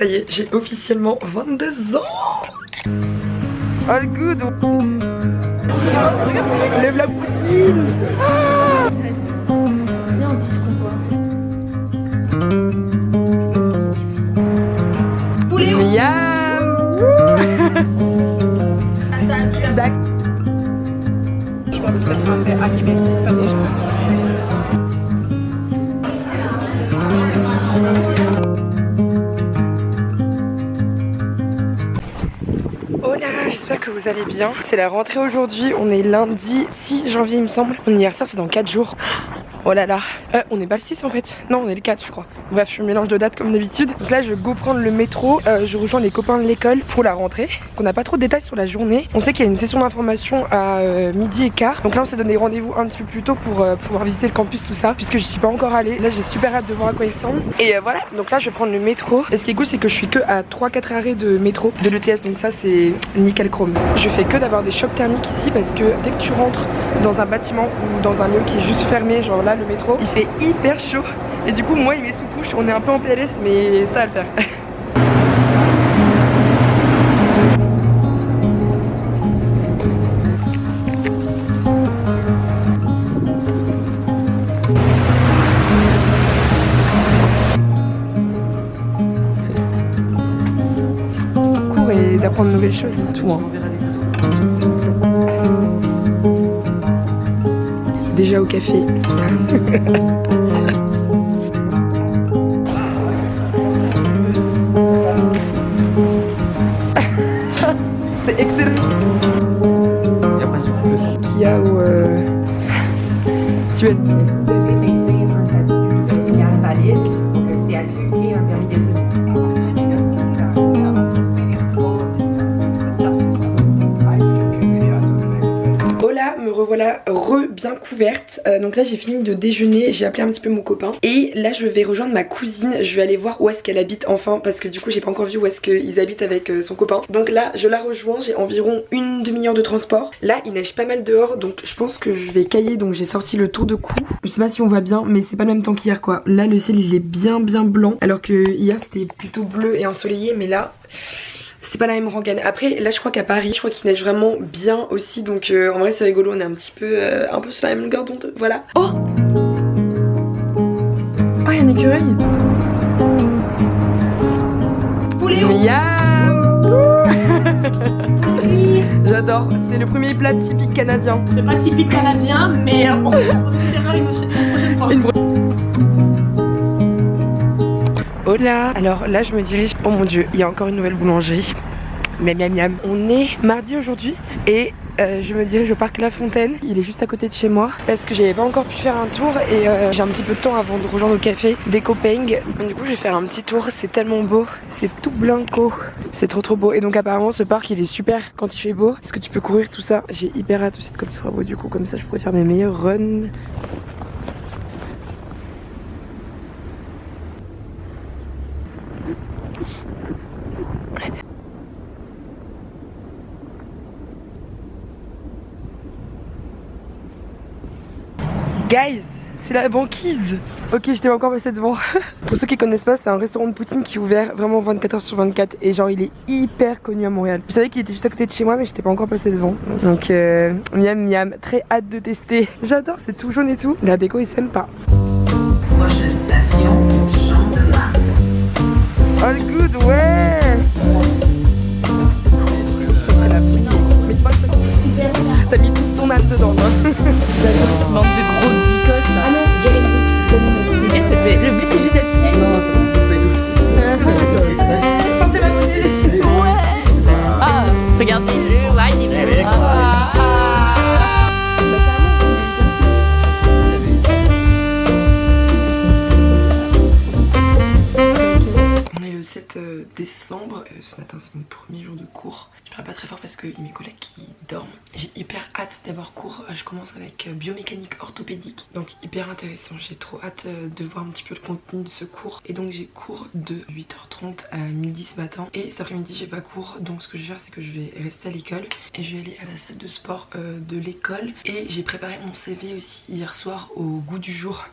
Ça y est, j'ai officiellement 22 ans. All good. Lève la poutine. Viens, on dit ce qu'on voit. Poulet. Miam. Zach. Je crois que c'est français à Québec. Parce que je peux. Hola, j'espère que vous allez bien. C'est la rentrée aujourd'hui, on est lundi 6 janvier il me semble. Mon anniversaire c'est dans 4 jours. Oh là là, on est pas le 6 en fait. Non, on est le 4 je crois. Bref, je mélange de dates comme d'habitude. Donc là je go prendre le métro, je rejoins les copains de l'école pour la rentrée. On n'a pas trop de détails sur la journée. On sait qu'il y a une session d'information à midi et quart. Donc là on s'est donné rendez-vous un petit peu plus tôt pour pouvoir visiter le campus, tout ça, puisque je suis pas encore allée. Là j'ai super hâte de voir à quoi il ressemble. Et voilà, donc là je vais prendre le métro. Et ce qui est cool c'est que je suis que à 3-4 arrêts de métro de l'ETS, donc ça c'est nickel chrome. Je fais que d'avoir des chocs thermiques ici parce que dès que tu rentres dans un bâtiment ou dans un lieu qui est juste fermé, genre là le métro, il fait hyper chaud. Et du coup moi il met sous couche, on est un peu en PLS mais ça va le faire. Cours et d'apprendre de nouvelles choses et tout hein. Déjà au café. C'est excellent. Qui a au Tibet. Me revoilà bien couverte. Donc là j'ai fini de déjeuner, j'ai appelé un petit peu mon copain et là je vais rejoindre ma cousine. Je vais aller voir où est-ce qu'elle habite enfin parce que du coup j'ai pas encore vu où est-ce qu'ils habitent avec son copain. Donc là je la rejoins, j'ai environ une demi-heure de transport. Là il neige pas mal dehors donc je pense que je vais cailler, donc j'ai sorti le tour de cou. Je sais pas si on voit bien mais c'est pas le même temps qu'hier quoi. Là le ciel il est bien blanc alors que hier c'était plutôt bleu et ensoleillé, mais là c'est pas la même rengaine. Après là je crois qu'à Paris je crois qu'il neige vraiment bien aussi, donc en vrai c'est rigolo, on est un peu sur la même longueur d'onde. Voilà. Oh il y a un écureuil. Poulet. Miam. J'adore, c'est le premier plat typique canadien. C'est pas typique canadien mais on essaiera une prochaine fois. Hola. Alors là je me dirige, oh mon dieu, il y a encore une nouvelle boulangerie. Miam. On est mardi aujourd'hui et je me dirige au parc La Fontaine. Il est juste à côté de chez moi parce que j'avais pas encore pu faire un tour et j'ai un petit peu de temps avant de rejoindre le café des Copenhague. Donc du coup je vais faire un petit tour, c'est tellement beau, c'est tout blanco, c'est trop beau. Et donc apparemment ce parc il est super quand il fait beau parce que tu peux courir tout ça. J'ai hyper hâte aussi de quand il fera beau, du coup comme ça je pourrais faire mes meilleurs runs. Guys, c'est la banquise. Ok, je t'ai encore passé devant. Pour ceux qui connaissent pas, c'est un restaurant de poutine qui est ouvert vraiment 24h/24 et genre il est hyper connu à Montréal. Je savais qu'il était juste à côté de chez moi mais je t'ai pas encore passé devant. Donc miam, très hâte de tester. J'adore, c'est tout jaune et tout. La déco est sympa. Prochaine station, Champ de Mars. All good, ouais. Ça c'est la bouillie. Mais tu vois que t'as mis toute ton âme dedans, hein. Bande de gros geekos là. Ah non, le but c'est juste d'être fier. Sentez ma beauté. Ouais. Ah, regardez-le, ouais, il est beau. On est le 7 décembre, ce matin c'est mon premier jour de cours. Je parle pas très fort parce que mes collègues qui dorment. J'ai hyper hâte d'avoir cours, je commence avec biomécanique orthopédique, donc hyper intéressant. J'ai trop hâte de voir un petit peu le contenu de ce cours. Et donc j'ai cours de 8h30 à midi ce matin. Et cet après-midi j'ai pas cours, donc ce que je vais faire c'est que je vais rester à l'école et je vais aller à la salle de sport de l'école. Et j'ai préparé mon CV aussi hier soir au goût du jour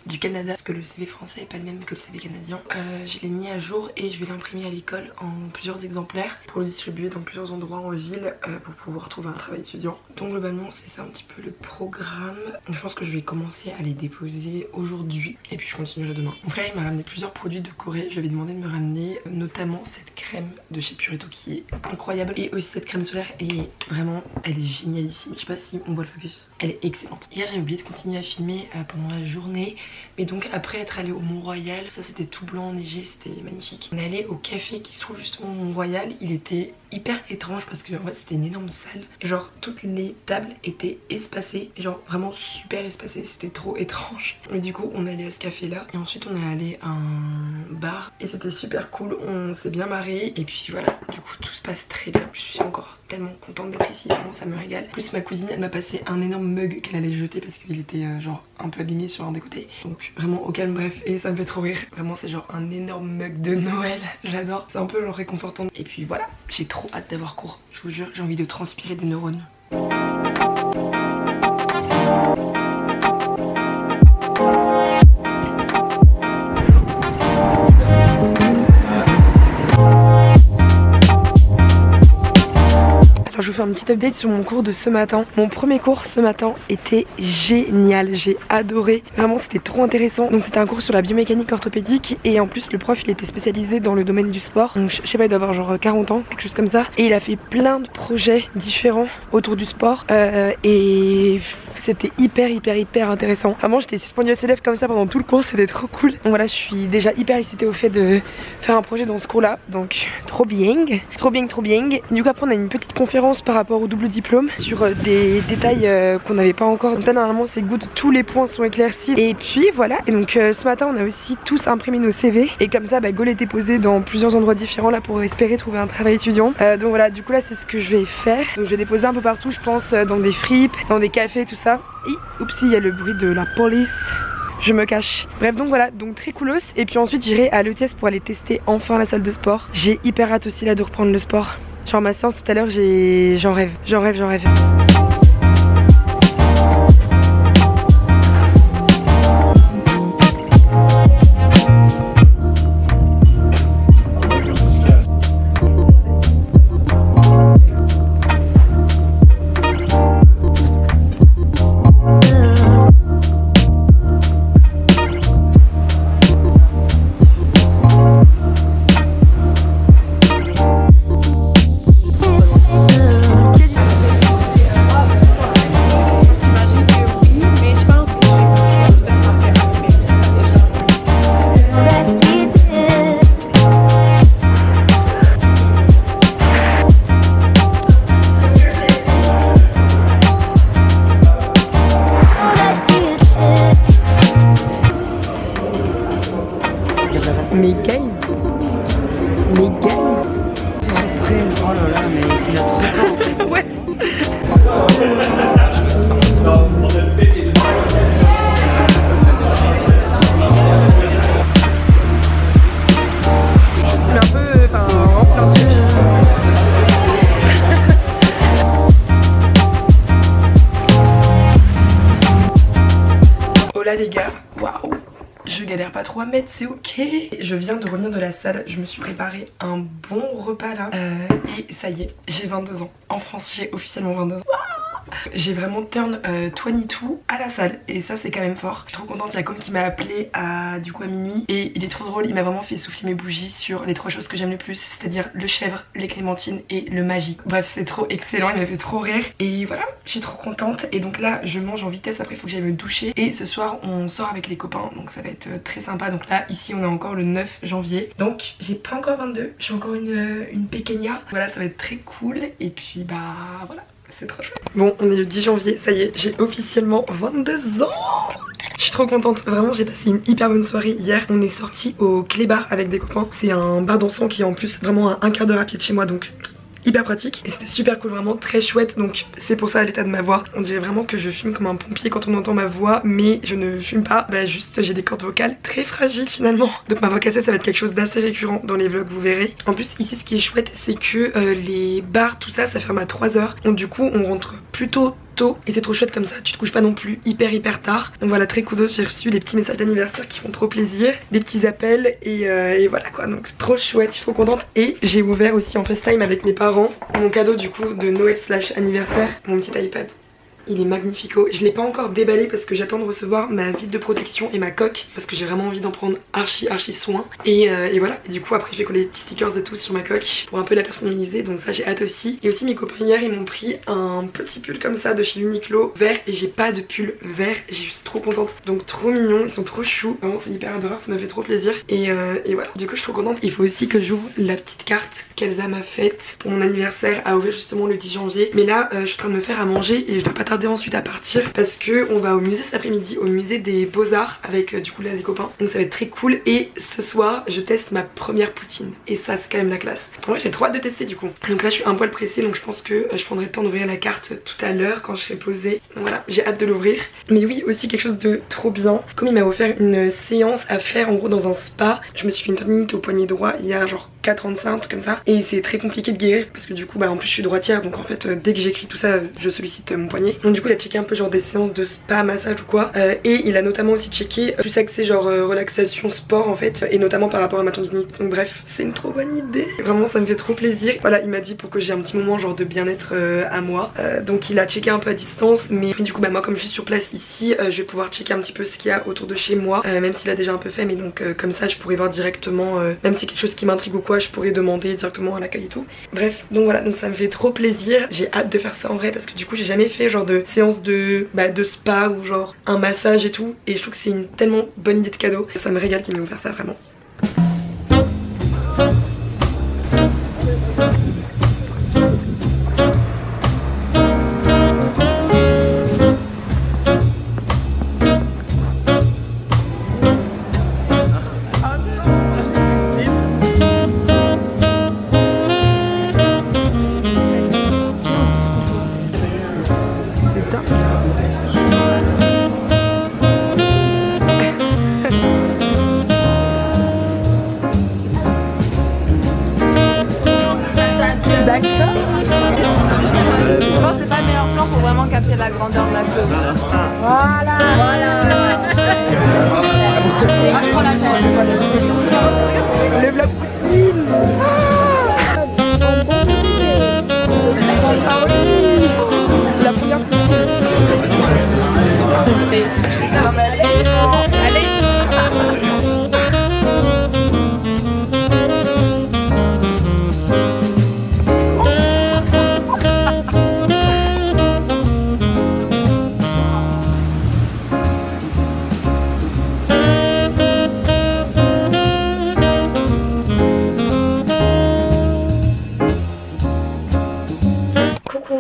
du Canada, parce que le CV français est pas le même que le CV canadien. Je l'ai mis à jour et je vais l'imprimer à l'école en plusieurs exemplaires pour le distribuer dans plusieurs endroits en ville pour pouvoir trouver un travail étudiant. Donc globalement c'est ça un petit peu le programme. Donc, je pense que je vais commencer à les déposer aujourd'hui et puis je continuerai demain. Mon frère il m'a ramené plusieurs produits de Corée. Je lui ai demandé de me ramener notamment cette crème de chez Purito qui est incroyable et aussi cette crème solaire et vraiment elle est génialissime. Je sais pas si on voit le focus, elle est excellente. Hier j'ai oublié de continuer à filmer pendant la journée, mais donc après être allé au Mont-Royal, ça c'était tout blanc enneigé, c'était magnifique. On est allé au café qui se trouve justement au Mont-Royal. Il était hyper étrange parce que en fait c'était une énorme salle et genre toutes les tables étaient espacées, et genre vraiment super espacées, c'était trop étrange. Mais du coup on est allé à ce café là et ensuite on est allé à un bar et c'était super cool, on s'est bien marré et puis voilà, du coup tout se passe très bien. Je suis encore tellement contente d'être ici, vraiment ça me régale. Plus ma cousine elle m'a passé un énorme mug qu'elle allait jeter parce qu'il était genre un peu abîmé sur un des côtés, donc vraiment au calme, bref, et ça me fait trop rire. Vraiment c'est genre un énorme mug de Noël, j'adore, c'est un peu genre réconfortant. Et puis voilà, j'ai trop hâte d'avoir cours, je vous jure, j'ai envie de transpirer des neurones. Je vous fais un petit update sur mon cours de ce matin. Mon premier cours ce matin était génial, j'ai adoré. Vraiment c'était trop intéressant. Donc c'était un cours sur la biomécanique orthopédique et en plus le prof il était spécialisé dans le domaine du sport. Donc je sais pas, il doit avoir genre 40 ans, quelque chose comme ça. Et il a fait plein de projets différents autour du sport et c'était hyper intéressant. Vraiment j'étais suspendue à ses lèvres comme ça pendant tout le cours, c'était trop cool. Donc voilà, je suis déjà hyper excitée au fait de faire un projet dans ce cours là. Donc trop bien. Du coup après on a une petite conférence par rapport au double diplôme sur des détails qu'on n'avait pas encore. Donc là normalement c'est good, tous les points sont éclaircis et puis voilà. Et donc ce matin on a aussi tous imprimé nos CV et comme ça Gaulle était posé dans plusieurs endroits différents là pour espérer trouver un travail étudiant. Donc voilà, du coup là c'est ce que je vais faire. Donc je vais déposer un peu partout, je pense dans des fripes, dans des cafés, tout ça. Et oupsie, il y a le bruit de la police, je me cache. Bref, donc voilà, donc très coolos. Et puis ensuite j'irai à l'ETS pour aller tester enfin la salle de sport. J'ai hyper hâte aussi là de reprendre le sport. Genre ma séance tout à l'heure, j'en rêve. Hola les gars, waouh, je galère pas trop à mettre, c'est ok. Je viens de revenir de la salle, je me suis préparé un bon repas là et ça y est, j'ai 22 ans. En France j'ai officiellement 22 ans. J'ai vraiment turn 22 à la salle et ça c'est quand même fort. Je suis trop contente, il y a comme qui m'a appelé à minuit et il est trop drôle, il m'a vraiment fait souffler mes bougies sur les 3 choses que j'aime le plus, c'est-à-dire le chèvre, les clémentines et le magie. Bref c'est trop excellent, il m'a fait trop rire et voilà, je suis trop contente. Et donc là je mange en vitesse, après il faut que j'aille me doucher et ce soir on sort avec les copains donc ça va être très sympa. Donc là ici on est encore le 9 janvier donc j'ai pas encore 22, je suis encore une pequeña. Voilà, ça va être très cool et puis bah voilà. C'est trop chouette. Bon, on est le 10 janvier, ça y est, j'ai officiellement 22 ans. Je suis trop contente, vraiment j'ai passé une hyper bonne soirée hier. On est sorti au Clébar avec des copains. C'est un bar dansant qui est en plus vraiment à 1/4 d'heure à pied de chez moi, donc hyper pratique. Et c'était super cool, vraiment très chouette. Donc c'est pour ça l'état de ma voix. On dirait vraiment que je fume comme un pompier quand on entend ma voix, mais je ne fume pas. Bah juste j'ai des cordes vocales très fragiles finalement. Donc ma voix cassée ça va être quelque chose d'assez récurrent dans les vlogs, vous verrez. En plus ici ce qui est chouette c'est que les bars tout ça ça ferme à 3 h. Donc du coup on rentre plutôt tôt et c'est trop chouette comme ça, tu te couches pas non plus hyper tard. Donc voilà, très kudos, j'ai reçu les petits messages d'anniversaire qui font trop plaisir, des petits appels et voilà quoi, donc c'est trop chouette, je suis trop contente. Et j'ai ouvert aussi en FaceTime avec mes parents mon cadeau du coup de Noël / anniversaire, mon petit iPad. Il est magnifico. Je l'ai pas encore déballé parce que j'attends de recevoir ma vitre de protection et ma coque parce que j'ai vraiment envie d'en prendre archi soin. Et voilà. Et du coup après je vais coller des petits stickers et tout sur ma coque pour un peu la personnaliser. Donc ça j'ai hâte aussi. Et aussi mes copains hier ils m'ont pris un petit pull comme ça de chez Uniqlo vert et j'ai pas de pull vert. Je suis trop contente. Donc trop mignon. Ils sont trop choux. Vraiment c'est hyper adorable. Ça m'a fait trop plaisir. Et voilà. Du coup je suis trop contente. Il faut aussi que j'ouvre la petite carte qu'Elsa m'a faite pour mon anniversaire à ouvrir justement le 10 janvier. Mais là je suis en train de me faire à manger et je dois pas tarder ensuite à partir parce que on va au musée cet après-midi, au musée des Beaux-Arts avec du coup là les copains, donc ça va être très cool. Et ce soir je teste ma première poutine et ça c'est quand même la classe. Ouais, j'ai trop hâte de tester du coup. Donc là je suis un poil pressée donc je pense que je prendrai le temps d'ouvrir la carte tout à l'heure quand je serai posée. Donc voilà, j'ai hâte de l'ouvrir. Mais oui, aussi quelque chose de trop bien, comme il m'a offert une séance à faire en gros dans un spa, je me suis fait une tendinite au poignet droit il y a genre 4 ans, comme ça, et c'est très compliqué de guérir parce que du coup bah en plus je suis droitière, donc en fait dès que j'écris tout ça je sollicite mon poignet. Donc du coup il a checké un peu genre des séances de spa, massage ou quoi, et il a notamment aussi checké plus axé genre relaxation, sport en fait, et notamment par rapport à ma tendinite. Donc bref, c'est une trop bonne idée, vraiment ça me fait trop plaisir. Voilà, il m'a dit pour que j'ai un petit moment genre de bien-être à moi, donc il a checké un peu à distance, mais du coup bah moi comme je suis sur place ici, je vais pouvoir checker un petit peu ce qu'il y a autour de chez moi, même s'il a déjà un peu fait, mais donc comme ça je pourrais voir directement, même si c'est quelque chose qui m'intrigue ou quoi, je pourrais demander directement à l'accueil et tout. Bref, donc voilà, donc ça me fait trop plaisir. J'ai hâte de faire ça en vrai parce que du coup j'ai jamais fait genre de séance de spa ou genre un massage et tout, et je trouve que c'est une tellement bonne idée de cadeau. Ça me régale qu'il m'ait offert ça vraiment. Je pense que c'est pas le meilleur plan pour vraiment capter la grandeur de la chose. Voilà. Moi je prends la chaîne. Le vlog poutine. C'est la première poutine. Allez.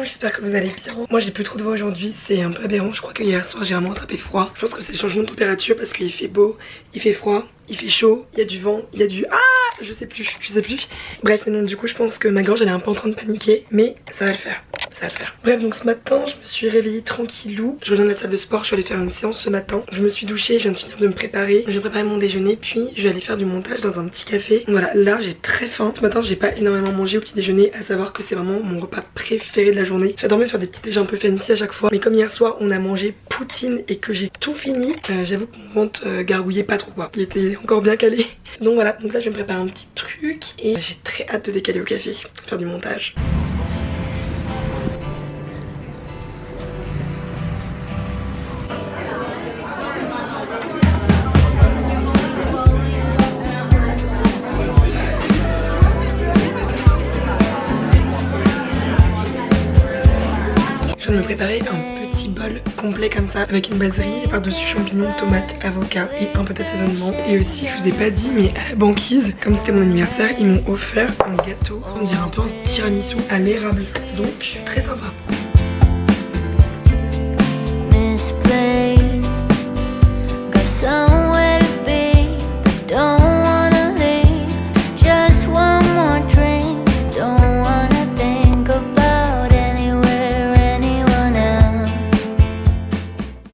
J'espère que vous allez bien. Moi j'ai plus trop de voix aujourd'hui, c'est un peu aberrant. Je crois que hier soir j'ai vraiment attrapé froid. Je pense que c'est le changement de température parce qu'il fait beau, il fait froid, il fait chaud, il y a du vent, il y a du... Ah, je sais plus. Bref, mais non, du coup je pense que ma gorge elle est un peu en train de paniquer, mais ça va le faire. Bref, donc ce matin je me suis réveillée tranquillou. Je reviens de la salle de sport, je suis allée faire une séance ce matin. Je me suis douchée, je viens de finir de me préparer. J'ai préparé mon déjeuner, puis je vais aller faire du montage dans un petit café. Voilà, là j'ai très faim. Ce matin j'ai pas énormément mangé au petit déjeuner, à savoir que c'est vraiment mon repas préféré de la journée. J'adore me faire des petits déjeuners un peu fancy à chaque fois. Mais comme hier soir on a mangé poutine et que j'ai tout fini, j'avoue que mon ventre gargouillait pas trop quoi. Il était encore bien calé. Donc voilà, donc là je vais me préparer un petit truc et j'ai très hâte de décaler au café, faire du montage. Je vais me préparer un petit bol complet comme ça avec une base riz, par-dessus champignons, tomates, avocats et un peu d'assaisonnement. Et aussi, je vous ai pas dit, mais à la banquise, comme c'était mon anniversaire, ils m'ont offert un gâteau, on dirait un peu un tiramisu à l'érable. Donc très sympa.